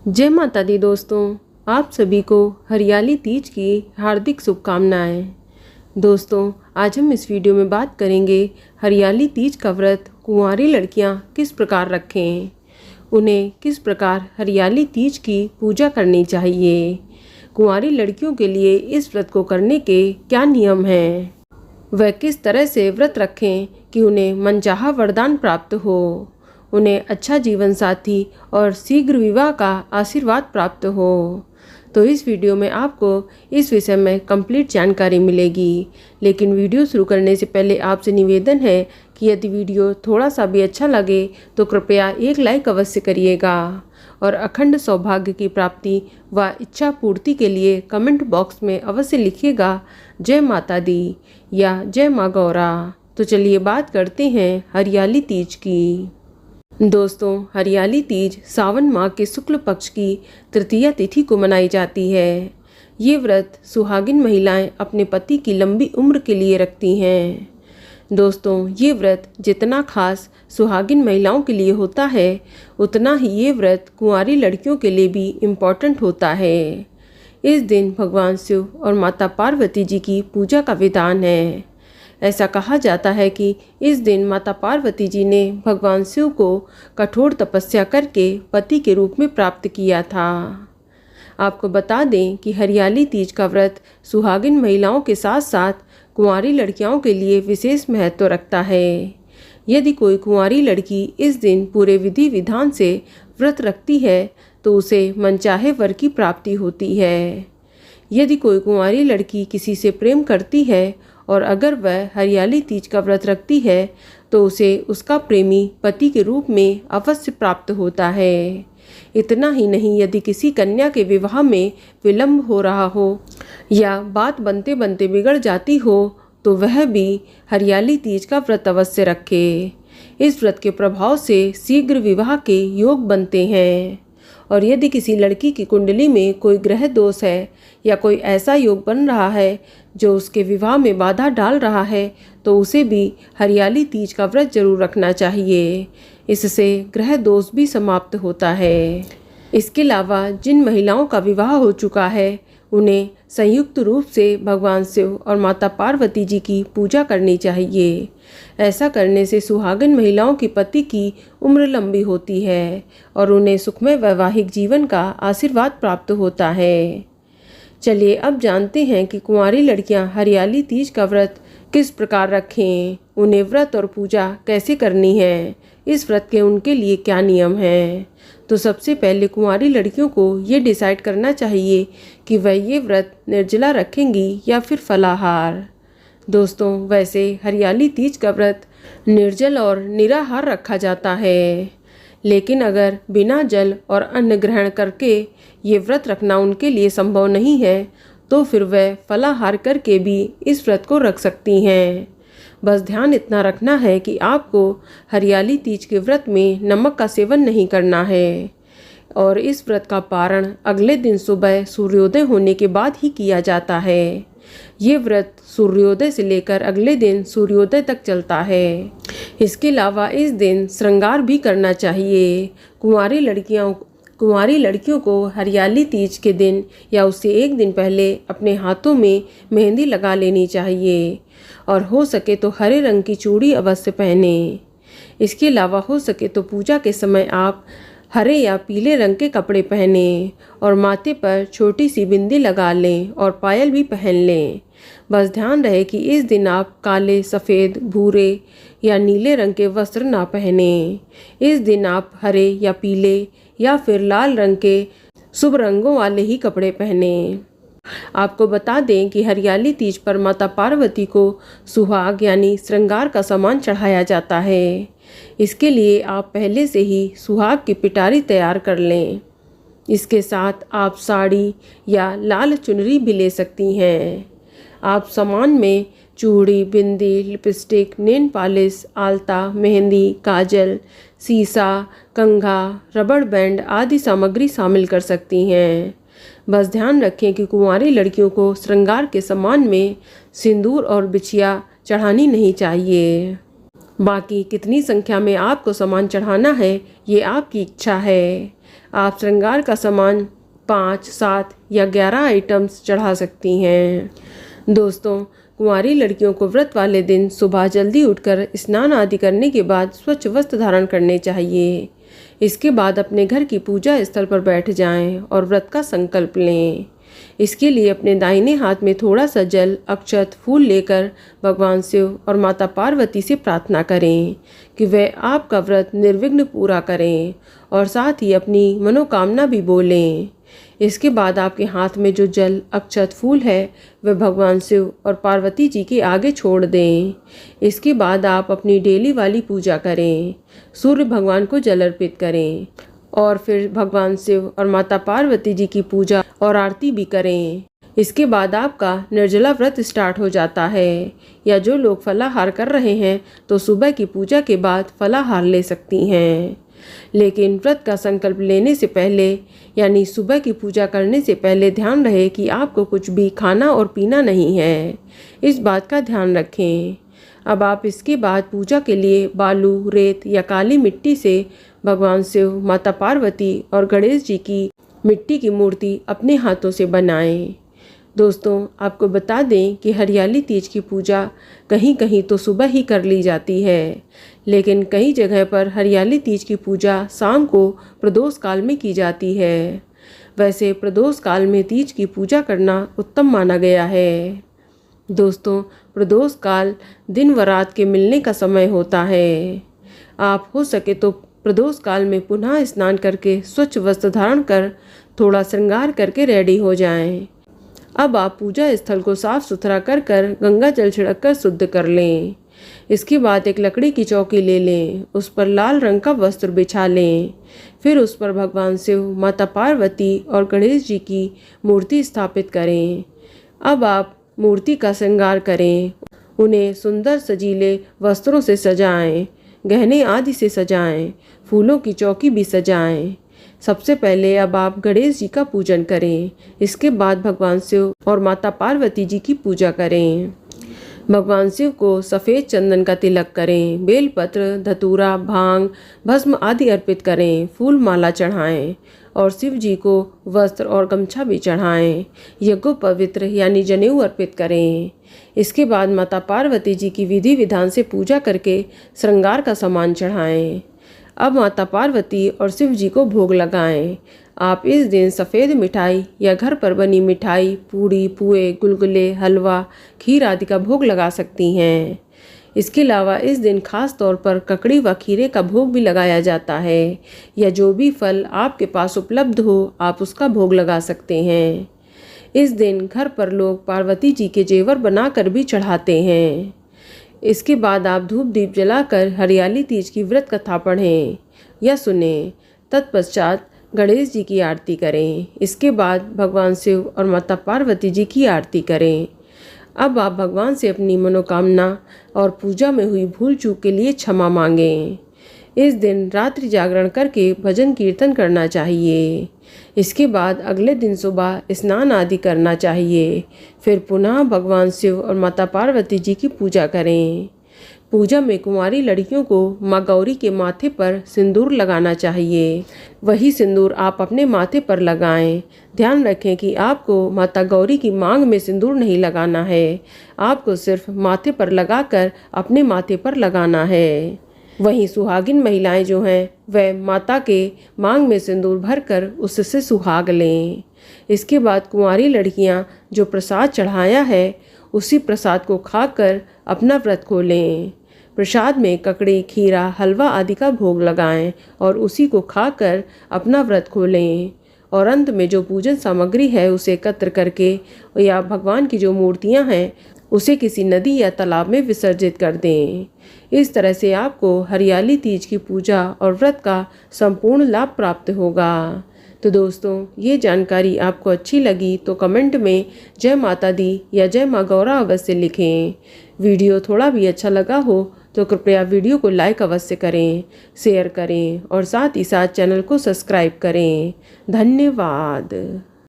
जय माता दी दोस्तों, आप सभी को हरियाली तीज की हार्दिक शुभकामनाएं। दोस्तों, आज हम इस वीडियो में बात करेंगे हरियाली तीज का व्रत कुंवारी लड़कियां किस प्रकार रखें, उन्हें किस प्रकार हरियाली तीज की पूजा करनी चाहिए, कुंवारी लड़कियों के लिए इस व्रत को करने के क्या नियम हैं, वह किस तरह से व्रत रखें कि उन्हें मनचाहा वरदान प्राप्त हो, उन्हें अच्छा जीवन साथी और शीघ्र विवाह का आशीर्वाद प्राप्त हो। तो इस वीडियो में आपको इस विषय में कंप्लीट जानकारी मिलेगी। लेकिन वीडियो शुरू करने से पहले आपसे निवेदन है कि यदि वीडियो थोड़ा सा भी अच्छा लगे तो कृपया एक लाइक अवश्य करिएगा और अखंड सौभाग्य की प्राप्ति व इच्छा पूर्ति के लिए कमेंट बॉक्स में अवश्य लिखिएगा जय माता दी या जय माँ गौरा। तो चलिए बात करते हैं हरियाली तीज की। दोस्तों, हरियाली तीज सावन माह के शुक्ल पक्ष की तृतीया तिथि को मनाई जाती है। ये व्रत सुहागिन महिलाएं अपने पति की लंबी उम्र के लिए रखती हैं। दोस्तों, ये व्रत जितना खास सुहागिन महिलाओं के लिए होता है, उतना ही ये व्रत कुंवारी लड़कियों के लिए भी इम्पॉर्टेंट होता है। इस दिन भगवान शिव और माता पार्वती जी की पूजा का विधान है। ऐसा कहा जाता है कि इस दिन माता पार्वती जी ने भगवान शिव को कठोर तपस्या करके पति के रूप में प्राप्त किया था। आपको बता दें कि हरियाली तीज का व्रत सुहागिन महिलाओं के साथ साथ कुंवारी लड़कियों के लिए विशेष महत्व रखता है। यदि कोई कुंवारी लड़की इस दिन पूरे विधि विधान से व्रत रखती है तो उसे मनचाहे वर की प्राप्ति होती है। यदि कोई कुंवारी लड़की किसी से प्रेम करती है और अगर वह हरियाली तीज का व्रत रखती है तो उसे उसका प्रेमी पति के रूप में अवश्य प्राप्त होता है। इतना ही नहीं, यदि किसी कन्या के विवाह में विलंब हो रहा हो या बात बनते बनते बिगड़ जाती हो तो वह भी हरियाली तीज का व्रत अवश्य रखे। इस व्रत के प्रभाव से शीघ्र विवाह के योग बनते हैं। और यदि किसी लड़की की कुंडली में कोई ग्रह दोष है या कोई ऐसा योग बन रहा है जो उसके विवाह में बाधा डाल रहा है तो उसे भी हरियाली तीज का व्रत जरूर रखना चाहिए। इससे ग्रह दोष भी समाप्त होता है। इसके अलावा जिन महिलाओं का विवाह हो चुका है उन्हें संयुक्त रूप से भगवान शिव और माता पार्वती जी की पूजा करनी चाहिए। ऐसा करने से सुहागिन महिलाओं की पति की उम्र लंबी होती है और उन्हें सुखमय वैवाहिक जीवन का आशीर्वाद प्राप्त होता है। चलिए अब जानते हैं कि कुंवारी लड़कियां हरियाली तीज का व्रत किस प्रकार रखें, उन्हें व्रत और पूजा कैसे करनी है, इस व्रत के उनके लिए क्या नियम हैं। तो सबसे पहले कुंवारी लड़कियों को ये डिसाइड करना चाहिए कि वह ये व्रत निर्जला रखेंगी या फिर फलाहार। दोस्तों, वैसे हरियाली तीज का व्रत निर्जल और निराहार रखा जाता है, लेकिन अगर बिना जल और अन्न ग्रहण करके ये व्रत रखना उनके लिए संभव नहीं है तो फिर वह फलाहार करके भी इस व्रत को रख सकती हैं। बस ध्यान इतना रखना है कि आपको हरियाली तीज के व्रत में नमक का सेवन नहीं करना है और इस व्रत का पारण अगले दिन सुबह सूर्योदय होने के बाद ही किया जाता है। ये व्रत सूर्योदय से लेकर अगले दिन सूर्योदय तक चलता है। इसके अलावा इस दिन श्रृंगार भी करना चाहिए। कुंवारी लड़कियों को हरियाली तीज के दिन या उससे एक दिन पहले अपने हाथों में मेहंदी लगा लेनी चाहिए और हो सके तो हरे रंग की चूड़ी अवश्य पहने। इसके अलावा हो सके तो पूजा के समय आप हरे या पीले रंग के कपड़े पहने और माथे पर छोटी सी बिंदी लगा लें और पायल भी पहन लें। बस ध्यान रहे कि इस दिन आप काले, सफ़ेद, भूरे या नीले रंग के वस्त्र ना पहने। इस दिन आप हरे या पीले या फिर लाल रंग के शुभ रंगों वाले ही कपड़े पहने। आपको बता दें कि हरियाली तीज पर माता पार्वती को सुहाग यानी श्रृंगार का सामान चढ़ाया जाता है। इसके लिए आप पहले से ही सुहाग की पिटारी तैयार कर लें। इसके साथ आप साड़ी या लाल चुनरी भी ले सकती हैं। आप सामान में चूड़ी, बिंदी, लिपस्टिक, नेल पॉलिश, आलता, मेहंदी, काजल, सीसा, कंघा, रबड़ बैंड आदि सामग्री शामिल कर सकती हैं। बस ध्यान रखें कि कुंवारी लड़कियों को श्रृंगार के सामान में सिंदूर और बिछिया चढ़ानी नहीं चाहिए। बाकी कितनी संख्या में आपको सामान चढ़ाना है ये आपकी इच्छा है। आप श्रृंगार का सामान 5, 7 या 11 आइटम्स चढ़ा सकती हैं। दोस्तों, कुंवारी लड़कियों को व्रत वाले दिन सुबह जल्दी उठकर स्नान आदि करने के बाद स्वच्छ वस्त्र धारण करने चाहिए। इसके बाद अपने घर की पूजा स्थल पर बैठ जाएं और व्रत का संकल्प लें। इसके लिए अपने दाहिने हाथ में थोड़ा सा जल, अक्षत, फूल लेकर भगवान शिव और माता पार्वती से प्रार्थना करें कि वे आपका व्रत निर्विघ्न पूरा करें और साथ ही अपनी मनोकामना भी बोलें। इसके बाद आपके हाथ में जो जल, अक्षत, फूल है वह भगवान शिव और पार्वती जी के आगे छोड़ दें। इसके बाद आप अपनी डेली वाली पूजा करें, सूर्य भगवान को जल अर्पित करें और फिर भगवान शिव और माता पार्वती जी की पूजा और आरती भी करें। इसके बाद आपका निर्जला व्रत स्टार्ट हो जाता है। या जो लोग फलाहार कर रहे हैं तो सुबह की पूजा के बाद फलाहार ले सकती हैं। लेकिन व्रत का संकल्प लेने से पहले यानी सुबह की पूजा करने से पहले ध्यान रहे कि आपको कुछ भी खाना और पीना नहीं है। इस बात का ध्यान रखें। अब आप इसके बाद पूजा के लिए बालू, रेत या काली मिट्टी से भगवान शिव, माता पार्वती और गणेश जी की मिट्टी की मूर्ति अपने हाथों से बनाएं। दोस्तों, आपको बता दें कि हरियाली तीज की पूजा कहीं कहीं तो सुबह ही कर ली जाती है, लेकिन कई जगह पर हरियाली तीज की पूजा शाम को प्रदोष काल में की जाती है। वैसे प्रदोष काल में तीज की पूजा करना उत्तम माना गया है। दोस्तों, प्रदोष काल दिन व रात के मिलने का समय होता है। आप हो सके तो प्रदोष काल में पुनः स्नान करके स्वच्छ वस्त्र धारण कर थोड़ा श्रृंगार करके रेडी हो जाएं। अब आप पूजा स्थल को साफ सुथरा कर गंगा जल छिड़क कर शुद्ध कर लें। इसके बाद एक लकड़ी की चौकी ले लें, उस पर लाल रंग का वस्त्र बिछा लें। फिर उस पर भगवान शिव, माता पार्वती और गणेश जी की मूर्ति स्थापित करें। अब आप मूर्ति का श्रृंगार करें, उन्हें सुंदर सजीले वस्त्रों से सजाएं, गहने आदि से सजाएं, फूलों की चौकी भी सजाएं। सबसे पहले अब आप गणेश जी का पूजन करें। इसके बाद भगवान शिव और माता पार्वती जी की पूजा करें। भगवान शिव को सफ़ेद चंदन का तिलक करें, बेलपत्र, धतूरा, भांग, भस्म आदि अर्पित करें, फूल माला चढ़ाएं और शिव जी को वस्त्र और गमछा भी चढ़ाएं। यज्ञोपवित्र यानी जनेऊ अर्पित करें। इसके बाद माता पार्वती जी की विधि विधान से पूजा करके श्रृंगार का सामान चढ़ाएं। अब माता पार्वती और शिव जी को भोग लगाएं। आप इस दिन सफ़ेद मिठाई या घर पर बनी मिठाई, पूड़ी, पुए, गुलगुले, हलवा, खीर आदि का भोग लगा सकती हैं। इसके अलावा इस दिन खास तौर पर ककड़ी व खीरे का भोग भी लगाया जाता है। या जो भी फल आपके पास उपलब्ध हो आप उसका भोग लगा सकते हैं। इस दिन घर पर लोग पार्वती जी के जेवर बनाकर भी चढ़ाते हैं। इसके बाद आप धूप दीप जलाकर हरियाली तीज की व्रत कथा पढ़ें या सुनें। तत्पश्चात गणेश जी की आरती करें। इसके बाद भगवान शिव और माता पार्वती जी की आरती करें। अब आप भगवान से अपनी मनोकामना और पूजा में हुई भूल चूक के लिए क्षमा मांगें। इस दिन रात्रि जागरण करके भजन कीर्तन करना चाहिए। इसके बाद अगले दिन सुबह स्नान आदि करना चाहिए। फिर पुनः भगवान शिव और माता पार्वती जी की पूजा करें। पूजा में कुंवारी लड़कियों को माँ गौरी के माथे पर सिंदूर लगाना चाहिए। वही सिंदूर आप अपने माथे पर लगाएं। ध्यान रखें कि आपको माता गौरी की मांग में सिंदूर नहीं लगाना है, आपको सिर्फ माथे पर लगाकर अपने माथे पर लगाना है। वहीं सुहागिन महिलाएं जो हैं वह माता के मांग में सिंदूर भरकर उससे सुहाग लें। इसके बाद कुंवारी लड़कियां जो प्रसाद चढ़ाया है उसी प्रसाद को खाकर अपना व्रत खोलें। प्रसाद में ककड़ी, खीरा, हलवा आदि का भोग लगाएं और उसी को खाकर अपना व्रत खोलें। और अंत में जो पूजन सामग्री है उसे एकत्र करके या भगवान की जो मूर्तियां हैं उसे किसी नदी या तालाब में विसर्जित कर दें। इस तरह से आपको हरियाली तीज की पूजा और व्रत का संपूर्ण लाभ प्राप्त होगा। तो दोस्तों, ये जानकारी आपको अच्छी लगी तो कमेंट में जय माता दी या जय माँ गौरा अवश्य लिखें। वीडियो थोड़ा भी अच्छा लगा हो तो कृपया वीडियो को लाइक अवश्य करें, शेयर करें और साथ ही साथ चैनल को सब्सक्राइब करें। धन्यवाद।